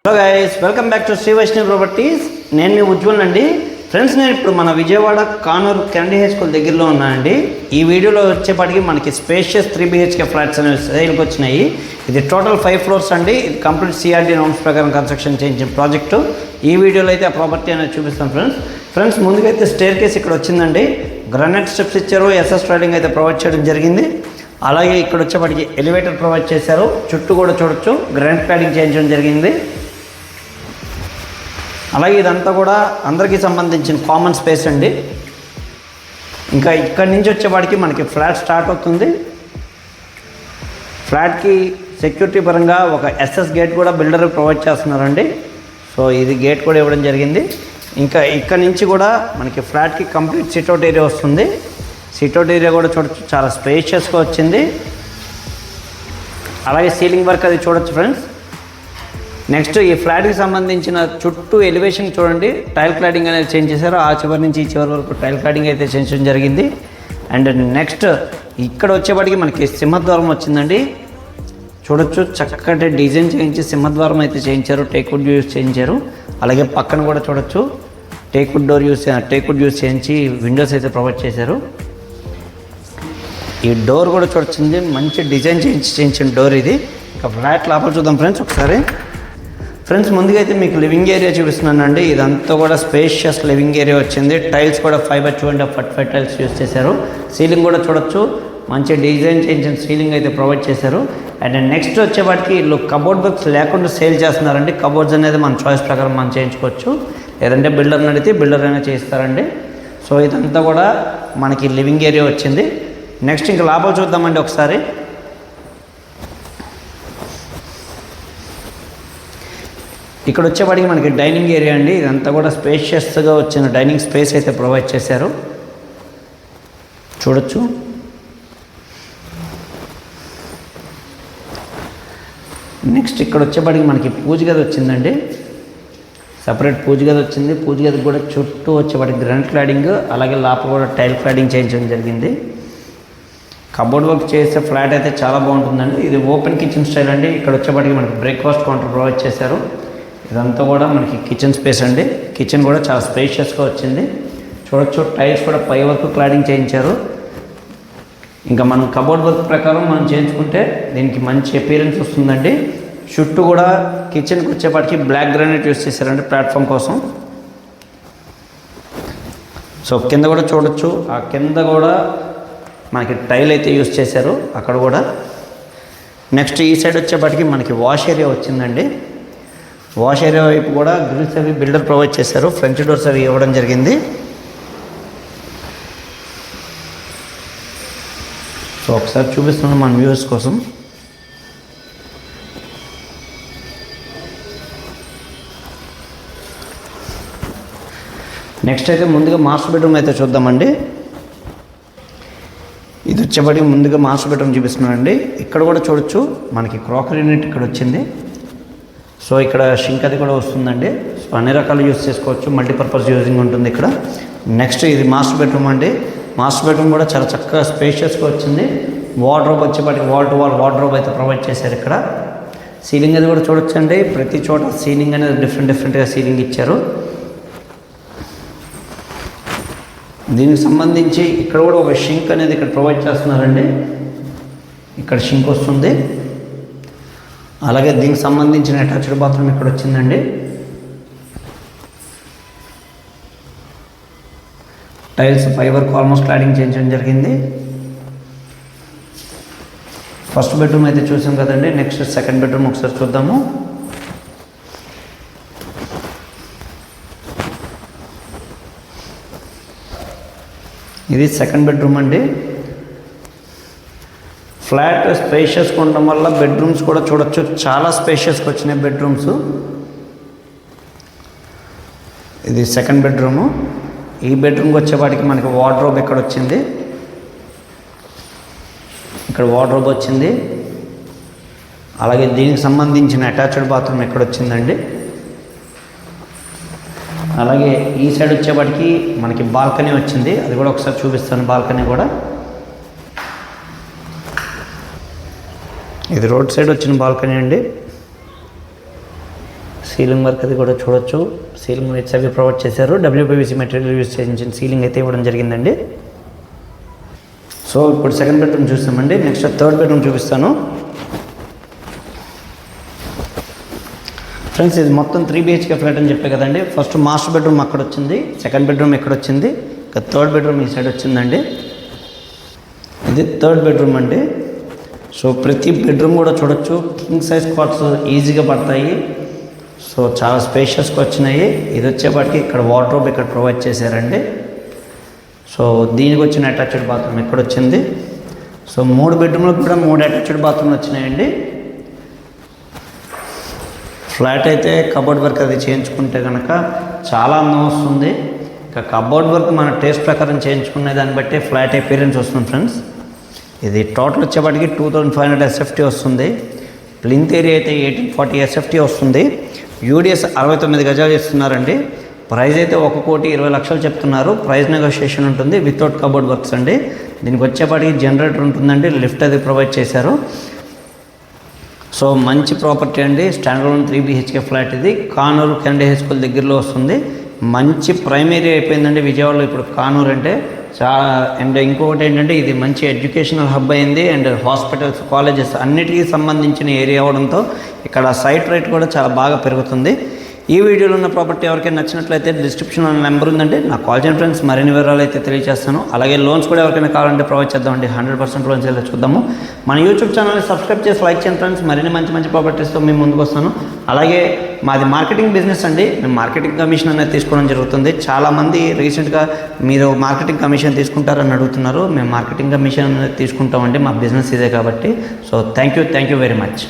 Hello guys, welcome back to Shri Vaishnavi properties. నేను మీ ఉజ్వల్ అండి. ఫ్రెండ్స్, నేను ఇప్పుడు మన Vijayawada Kanuru Kennedy high school దగ్గరలో ఉన్నానండి. ఈ వీడియోలో వచ్చేపాటికి మనకి స్పేషియస్ 3 BHK ఫ్లాట్స్ అనేవి సేల్కి వచ్చినాయి. ఇది టోటల్ 5 ఫ్లోర్స్ అండి. ఇది కంప్లీట్ CRD నామ్స్ ప్రకారం కన్స్ట్రక్షన్ చేయించిన ప్రాజెక్టు. ఈ వీడియోలో అయితే ఆ ప్రాపర్టీ అనేది చూపిస్తాను ఫ్రెండ్స్. ముందుకైతే స్టేర్ కేస్ ఇక్కడ వచ్చిందండి. గ్రానైట్ స్టెప్స్ ఇచ్చారు. SS ట్రైలింగ్ అయితే ప్రొవైడ్ చేయడం జరిగింది. అలాగే ఇక్కడ వచ్చేపాటికి ఎలివేటర్ ప్రొవైడ్ చేశారు. చుట్టూ కూడా చూడొచ్చు, గ్రానైట్ క్లాడింగ్ చేయించడం జరిగింది. అలాగే ఇదంతా కూడా అందరికీ సంబంధించిన కామన్ స్పేస్ అండి. ఇంకా ఇక్కడి నుంచి వచ్చేవాడికి మనకి ఫ్లాట్ స్టార్ట్ అవుతుంది. ఫ్లాట్కి సెక్యూరిటీ పరంగా ఒక SS గేట్ కూడా బిల్డర్ ప్రొవైడ్ చేస్తున్నారండి. సో ఇది గేట్ కూడా ఇవ్వడం జరిగింది. ఇంకా ఇక్కడ నుంచి కూడా మనకి ఫ్లాట్కి కంప్లీట్ సిట్అవుట్ ఏరియా వస్తుంది. సిట్అవుట్ ఏరియా కూడా చూడొచ్చు, చాలా స్పేషియస్గా వచ్చింది. అలాగే సీలింగ్ వర్క్ అది చూడొచ్చు ఫ్రెండ్స్. నెక్స్ట్ ఈ ఫ్లాట్కి సంబంధించిన చుట్టూ ఎలివేషన్ చూడండి, టైల్ క్లాడింగ్ అనేది చేంజ్ చేశారు. ఆ చివరి నుంచి ఈ చివరి వరకు టైల్ క్లాడింగ్ అయితే చేయించడం జరిగింది. అండ్ నెక్స్ట్ ఇక్కడ వచ్చేప్పటికి మనకి సింహద్వారం వచ్చిందండి. చూడొచ్చు, చక్కటి డిజైన్ చేయించి సింహద్వారం అయితే చేయించారు. టేక్వుడ్ యూస్ చేయించారు. అలాగే పక్కన కూడా చూడొచ్చు, టేక్వుడ్ యూస్ చేయించి విండోస్ అయితే ప్రొవైడ్ చేశారు. ఈ డోర్ కూడా చూడొచ్చింది, మంచి డిజైన్ చేయించిన డోర్ ఇది. ఇక ఫ్లాట్ లోపల చూద్దాం ఫ్రెండ్స్ ఒకసారి. ఫ్రెండ్స్, ముందుగా అయితే మీకు లివింగ్ ఏరియా చూపిస్తున్నానండి. ఇదంతా కూడా స్పేషియస్ లివింగ్ ఏరియా వచ్చింది. టైల్స్ కూడా 5x2.45 టైల్స్ యూస్ చేశారు. సీలింగ్ కూడా చూడొచ్చు, మంచి డిజైన్ చేయించిన సీలింగ్ అయితే ప్రొవైడ్ చేశారు. అండ్ నెక్స్ట్ వచ్చేవాటికి వీళ్ళు కబోర్డ్ వర్క్స్ లేకుండా సేల్ చేస్తున్నారండి. కబోర్డ్స్ అనేది మన చాయిస్ ప్రకారం మనం చేయించుకోవచ్చు, లేదంటే బిల్డర్ని అడిగితే బిల్డర్ అయినా చేయిస్తారండి. సో ఇదంతా కూడా మనకి లివింగ్ ఏరియా వచ్చింది. నెక్స్ట్ ఇంకా లోపల చూద్దామండి ఒకసారి. ఇక్కడ వచ్చేవాడికి మనకి డైనింగ్ ఏరియా అండి. ఇదంతా కూడా స్పేషియస్గా వచ్చిన డైనింగ్ స్పేస్ అయితే ప్రొవైడ్ చేశారు. చూడొచ్చు, నెక్స్ట్ ఇక్కడ వచ్చేవాడికి మనకి పూజ గది వచ్చిందండి. సపరేట్ పూజ గది వచ్చింది. పూజ గది కూడా చుట్టూ వచ్చేవాడికి గ్రానైట్ క్లాడింగ్, అలాగే లోపల కూడా టైల్ క్లాడింగ్ చేయించడం జరిగింది. కబోర్డ్ వర్క్ చేసే ఫ్లాట్ అయితే చాలా బాగుంటుందండి. ఇది ఓపెన్ కిచెన్ స్టైల్ అండి. ఇక్కడ వచ్చేవాడికి మనకి బ్రేక్ఫాస్ట్ కౌంటర్ ప్రొవైడ్ చేశారు. ఇదంతా కూడా మనకి కిచెన్ స్పేస్ అండి. కిచెన్ కూడా చాలా స్పేషియస్గా వచ్చింది. చూడొచ్చు, టైల్స్ కూడా పై వరకు క్లాడింగ్ చేయించారు. ఇంకా మనం కబోర్డ్ వర్క్ ప్రకారం మనం చేయించుకుంటే దీనికి మంచి అపీరెన్స్ వస్తుందండి. చుట్టూ కూడా కిచెన్కి వచ్చేపాటికి బ్లాక్ గ్రానైట్ యూస్ చేశారండి ప్లాట్ఫామ్ కోసం. సో కింద కూడా చూడొచ్చు, ఆ కింద కూడా మనకి టైల్ అయితే యూస్ చేశారు అక్కడ కూడా. నెక్స్ట్ ఈ సైడ్ వచ్చేపాటికి మనకి వాష్ ఏరియా వచ్చిందండి. వాష్ ఏరియా వైపు కూడా గ్రిల్స్ అవి బిల్డర్ ప్రొవైడ్ చేశారు. ఫ్రంట్ డోర్స్ అవి ఇవ్వడం జరిగింది. సో ఒకసారి చూపిస్తున్నాను మన వ్యూవర్స్ కోసం. నెక్స్ట్ అయితే ముందుగా మాస్టర్ బెడ్రూమ్ అయితే చూద్దామండి. ఇది వచ్చేప్పటికి ముందుగా మాస్టర్ బెడ్రూమ్ చూపిస్తున్నానండి. ఇక్కడ కూడా చూడొచ్చు, మనకి క్రాకరీ యూనిట్ ఇక్కడ వచ్చింది. సో ఇక్కడ షింక్ అది కూడా వస్తుందండి. సో అన్ని రకాలు యూస్ చేసుకోవచ్చు, మల్టీపర్పస్ యూజింగ్ ఉంటుంది ఇక్కడ. నెక్స్ట్ ఇది మాస్టర్ బెడ్రూమ్ అండి. మాస్టర్ బెడ్రూమ్ కూడా చాలా చక్కగా స్పేషియస్గా వచ్చింది. వార్డ్రోబ్ వచ్చేపాటికి వాల్ టు వాల్ వార్డ్రోబ్ అయితే ప్రొవైడ్ చేశారు ఇక్కడ. సీలింగ్ అది కూడా చూడొచ్చండి. ప్రతి చోట సీలింగ్ అనేది డిఫరెంట్గా సీలింగ్ ఇచ్చారు. దీనికి సంబంధించి ఇక్కడ కూడా ఒక షింక్ అనేది ఇక్కడ ప్రొవైడ్ చేస్తున్నారండి. ఇక్కడ షింక్ వస్తుంది. అలాగే దీనికి సంబంధించిన అటాచ్డ్ బాత్రూమ్ ఇక్కడ వచ్చిందండి. టైల్స్ ఫైబర్ ఆల్మోస్ట్ క్లాడింగ్ చేయించడం జరిగింది. ఫస్ట్ బెడ్రూమ్ అయితే చూసాం కదండి. నెక్స్ట్ సెకండ్ బెడ్రూమ్ ఒకసారి చూద్దాము. ఇది సెకండ్ బెడ్రూమ్ అండి. ఫ్లాట్ స్పేషియస్గా ఉండడం వల్ల బెడ్రూమ్స్ కూడా చూడొచ్చు, చాలా స్పేషియస్గా వచ్చినాయి బెడ్రూమ్స్. ఇది సెకండ్ బెడ్రూము. ఈ బెడ్రూమ్కి వచ్చేపాటికి మనకి వార్డ్రోబ్ ఇక్కడ వచ్చింది. ఇక్కడ వార్డ్రోబ్ వచ్చింది. అలాగే దీనికి సంబంధించిన అటాచ్డ్ బాత్రూమ్ ఇక్కడ వచ్చిందండి. అలాగే ఈ సైడ్ వచ్చేపాటికి మనకి బాల్కనీ వచ్చింది. అది కూడా ఒకసారి చూపిస్తాను. బాల్కనీ కూడా ఇది రోడ్ సైడ్ వచ్చిన బాల్కనీ అండి. సీలింగ్ వర్క్ అది కూడా చూడొచ్చు. సీలింగ్ లైట్స్ అవి ప్రొవైడ్ చేశారు. WPVC మెటీరియల్ యూజ్ చేయించిన సీలింగ్ అయితే ఇవ్వడం జరిగిందండి. సో ఇప్పుడు సెకండ్ బెడ్రూమ్ చూస్తామండి. నెక్స్ట్ థర్డ్ బెడ్రూమ్ చూపిస్తాను. ఫ్రెండ్స్ ఇది మొత్తం 3 BHK ఫ్లాట్ అని చెప్పే కదండి. ఫస్ట్ మాస్టర్ బెడ్రూమ్ అక్కడ వచ్చింది, సెకండ్ బెడ్రూమ్ ఇక్కడ వచ్చింది, ఇక థర్డ్ బెడ్రూమ్ ఈ సైడ్ వచ్చిందండి. ఇది థర్డ్ బెడ్రూమ్ అండి. సో ప్రతి బెడ్రూమ్ కూడా చూడొచ్చు. కింగ్ సైజ్ కాట్స్ ఈజీగా పడతాయి. సో చాలా స్పేషియస్గా వచ్చినాయి. ఇది వచ్చేపాటికి ఇక్కడ వార్డ్రోబ్ ఇక్కడ ప్రొవైడ్ చేశారండి. సో దీనికి వచ్చిన అటాచ్డ్ బాత్రూమ్ ఇక్కడ వచ్చింది. సో 3 బెడ్రూమ్లకు కూడా 3 అటాచ్డ్ బాత్రూమ్లు వచ్చినాయండి. ఫ్లాట్ అయితే కబోర్డ్ వర్క్ అది చేయించుకుంటే కనుక చాలా అందం వస్తుంది. ఇక కబోర్డ్ వర్క్ మన టేస్ట్ ప్రకారం చేయించుకునే దాన్ని బట్టి ఫ్లాట్ అపీరెన్స్ వస్తుంది ఫ్రెండ్స్. ఇది టోటల్ వచ్చేపాటికి 2500 SFT వస్తుంది. ప్లింత్ ఏరియా అయితే 1840 SFT వస్తుంది. UDS 69 గజాలు ఇస్తున్నారండి. ప్రైస్ అయితే 1,20,00,000 చెప్తున్నారు. ప్రైస్ నెగోషియేషన్ ఉంటుంది వితౌట్ కబోర్డ్ వర్క్స్ అండి. దీనికి వచ్చేపాటికి జనరేటర్ ఉంటుందండి, లిఫ్ట్ అది ప్రొవైడ్ చేశారు. సో మంచి ప్రాపర్టీ అండి. స్టాండర్డ్ 3 BHK ఫ్లాట్ ఇది. కానూరు కెనడీ హై స్కూల్ దగ్గరలో వస్తుంది. మంచి ప్రైమ్ ఏరియా అయిపోయిందండి విజయవాడలో ఇప్పుడు కానూరు అంటే చాలా. అండ్ ఇంకొకటి ఏంటంటే ఇది మంచి ఎడ్యుకేషనల్ హబ్ అయింది. అండ్ హాస్పిటల్స్, కాలేజెస్ అన్నిటికీ సంబంధించిన ఏరియా అవడంతో ఇక్కడ సైట్ రేట్ కూడా చాలా బాగా పెరుగుతుంది. ఈ వీడియోలో ఉన్న ప్రాపర్టీ ఎవరికైనా నచ్చినట్లయితే డిస్క్రిప్షన్లో నెంబర్ ఉందండి, నాకు కాల్ చేయండి ఫ్రెండ్స్. మరిన్ని వివరాలు అయితే తెలియజేస్తాను. అలాగే లోన్స్ కూడా ఎవరికైనా కావాలంటే ప్రొవైడ్ చేద్దామండి. 100% లోన్స్ ఎలా చూద్దాము. మన యూట్యూబ్ ఛానల్ని సబ్స్క్రైబ్ చేసి లైక్ చేయండి ఫ్రెండ్స్. మరిన్ని మంచి ప్రాపర్టీస్తో మేము ముందుకు వస్తాను. అలాగే మాది మార్కెటింగ్ బిజినెస్ అండి. మేము మార్కెటింగ్ కమిషన్ అనేది తీసుకోవడం జరుగుతుంది. చాలామంది రీసెంట్గా మీరు మార్కెటింగ్ కమిషన్ తీసుకుంటారని అడుగుతున్నారు. మేము మార్కెటింగ్ కమిషన్ తీసుకుంటామండి. మా బిజినెస్ ఇదే కాబట్టి. So thank you very much.